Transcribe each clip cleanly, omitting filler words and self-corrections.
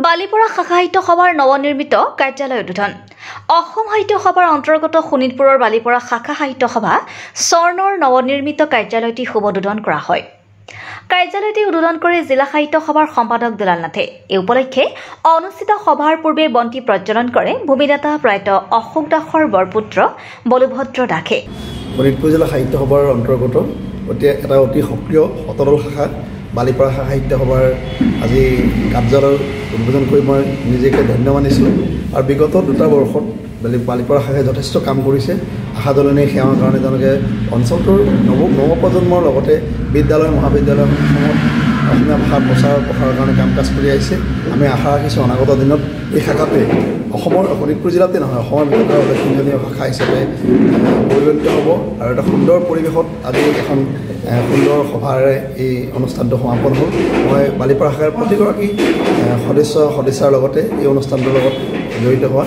বালিপৰা শাখা সাহিত্য সভাৰ নৱনিৰ্মিত কাৰ্যালয় উদ্বোধন। অসম সাহিত্য সভাৰ অন্তৰ্গত শোণিতপুৰৰ বালিপৰা শাখা সাহিত্য সভা স্বৰ্ণৰ নৱনিৰ্মিত কাৰ্যালয়টি শুভ উদ্বোধন কৰা হয়। কাৰ্যালয়টি উদ্বোধন কৰি জিলা সাহিত্য সভাৰ সম্পাদক দুলাল নাথে। এই উপলক্ষে অনুষ্ঠিত সভাৰ পূৰ্বে বন্তি প্ৰজ্বলন কৰে ভূমিদাতা প্ৰয়াত অশোক দাসৰ বৰপুত্ৰ বলভদ্ৰ দাসে। শোণিতপুৰ জিলা সাহিত্য সভাৰ অন্তৰ্গত এটা অতি সক্ৰিয় সতৰল শাখা বালিপৰা শাখা সাহিত্য সভাৰ আজি কাৰ্যালয় উদ্বোধন কৰি মই নিজকে ধন্য মানিছোঁ আৰু বিগত 2টা বৰ্ষত বালিপৰা শাখাই যথেষ্ট কাম কৰিছে। আশাজননী সেৱাৰ কাৰণে তেওঁলোকে অঞ্চলটোৰ নৱপ্ৰজন্মৰ লগতে বিদ্যালয় মহাবিদ্যালয়সমূহত অসমীয়া ভাষাৰ প্ৰচাৰ প্ৰসাৰৰ কাৰণে কাম কাজ কৰি আহিছে। আমি আশা ৰাখিছোঁ অনাগত দিনত এই শাখাটোৱে অসমৰ শোণিতপুৰ জিলাতে নহয় অসমৰ ভিতৰত উল্লেখনীয় শাখা হিচাপে পৰিগণিত হ'ব আৰু এটা সুন্দৰ পৰিৱেশত আজি এখন সুন্দৰ সভাৰে এই অনুষ্ঠানটো সমাপন হ'ল। মই বালিপৰা শাখাৰ প্ৰতিগৰাকী সদস্যাৰ লগতে এই অনুষ্ঠানটোৰ লগত জড়িত হোৱা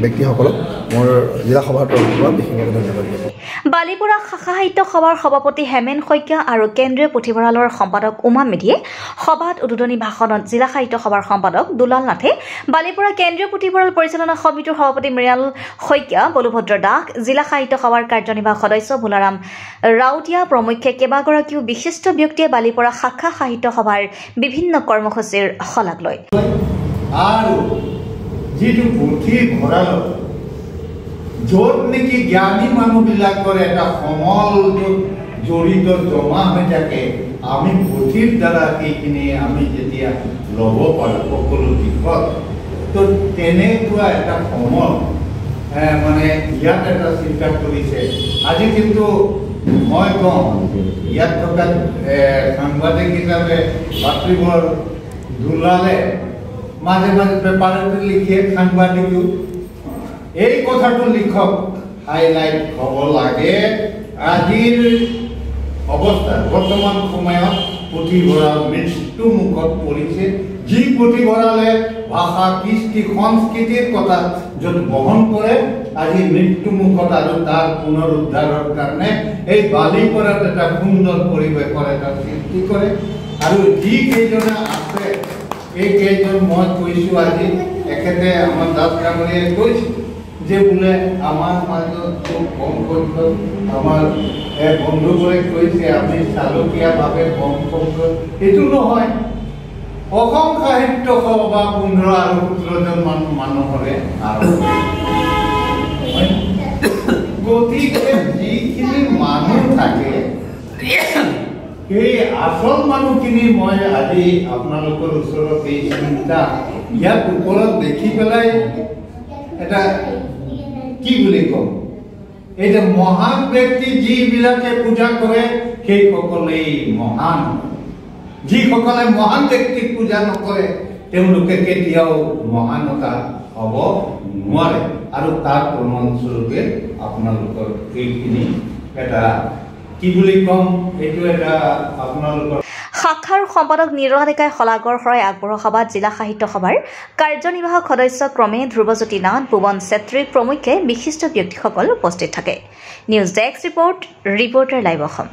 ব্যক্তিসকলক মোৰ জিলা সভাৰ তৰফৰ পৰা বিশেষভাৱে ধন্যবাদ দিছোঁ। বালিপৰা শাখা সাহিত্য সভাৰ সভাপতি হেমেন শইকীয়া আৰু কেন্দ্ৰীয় পুথিভঁৰালৰ সম্পাদক উমা মেধিয়ে সভাত উদ্বোধনী ভাষণত জিলা সাহিত্য সভাৰ সম্পাদক দুলাল নাথে, বালিপৰা কেন্দ্ৰীয় পুথিভঁৰাল পৰিচালনা সমিতিৰ সভাপতি মৃণাল শইকীয়া, বলভদ্ৰ দাস, জিলা সাহিত্য সভাৰ কাৰ্যনিৰ্বাহক সদস্য ভোলাৰাম ৰাউতীয়া প্ৰমুখ্যে কেইবাগৰাকীও বিশিষ্ট ব্যক্তিয়ে বালিপৰা শাখা সাহিত্য সভাৰ বিভিন্ন কৰ্মসূচীৰ শলাগ লয়। যিটো পুথিভঁৰালত য'ত নেকি জ্ঞানী মানুহবিলাকৰ এটা সমল জড়িত জমা হৈ থাকে, আমি পুথিৰ দ্বাৰা সেইখিনি আমি যেতিয়া ল'ব পাৰোঁ সকলো দিশত, তো তেনেকুৱা এটা সমল মানে ইয়াত এটা চিন্তা কৰিছে। আজি কিন্তু মই কওঁ ইয়াত থকা সাংবাদিক হিচাপে বাতৰিবোৰ দুলালে মাজে মাজে পেপাৰতে লিখে, সাংবাদিকো এই কথাটো লিখক, হাইলাইট হ'ব লাগে। আজিৰ অৱস্থা বৰ্তমান সময়ত পুথিভঁৰাল মৃত্যু মুখত পৰিছে। যি পুথিভঁৰালে ভাষা কৃষ্টি সংস্কৃতিৰ কথা য'ত বহন কৰে, আজি মৃত্যু মুখত আৰু তাৰ পুনৰুদ্ধাৰৰ কাৰণে এই বালিপৰাত এটা সুন্দৰ পৰিৱেশৰ এটা সৃষ্টি কৰে। আৰু যি কেইজনে আছে এই কেইজন মই কৈছোঁ আজি, এখেতে আমাৰ দাস ডাঙৰীয়াই কৈছে যে বোলে আমাৰ মাজত খুব কম সংখ্যক আমাৰ বন্ধুবোৰে কৈছে আমি চালকীয়াভাৱে কম সংখ্যক। এইটো নহয়, অসম সাহিত্য সভা 15 আৰু 17জন মানুহৰে গতিকে যিখিনি মানুহ থাকে এই আচল মানুহখিনি মই আজি আপোনালোকৰ ওচৰত এই চিন্তা ইয়াত ওপৰত দেখি পেলাই এটা কি বুলি কম, এই যে মহান ব্যক্তি যিবিলাকে পূজা কৰে সেইসকলেই মহান। যিসকলে মহান ব্যক্তিক পূজা নকৰে তেওঁলোকে কেতিয়াও মহানতা হ'ব নোৱাৰে। আৰু তাৰ প্ৰমাণস্বৰূপে আপোনালোকৰ এইখিনি এটা কি বুলি কম, এইটো এটা আপোনালোকৰ শাখাৰ সম্পাদক নিৰলা ডেকাই শলাগৰ শৰাই আগবঢ়োৱা সভাত জিলা সাহিত্য সভাৰ কাৰ্যনিৰ্বাহক সদস্য ক্ৰমে ধ্ৰুৱজ্যোতি নাথ, ভুৱন ছেত্ৰী প্ৰমুখ্যে বিশিষ্ট ব্যক্তিসকল উপস্থিত থাকে। News desk report, reporter live Assam.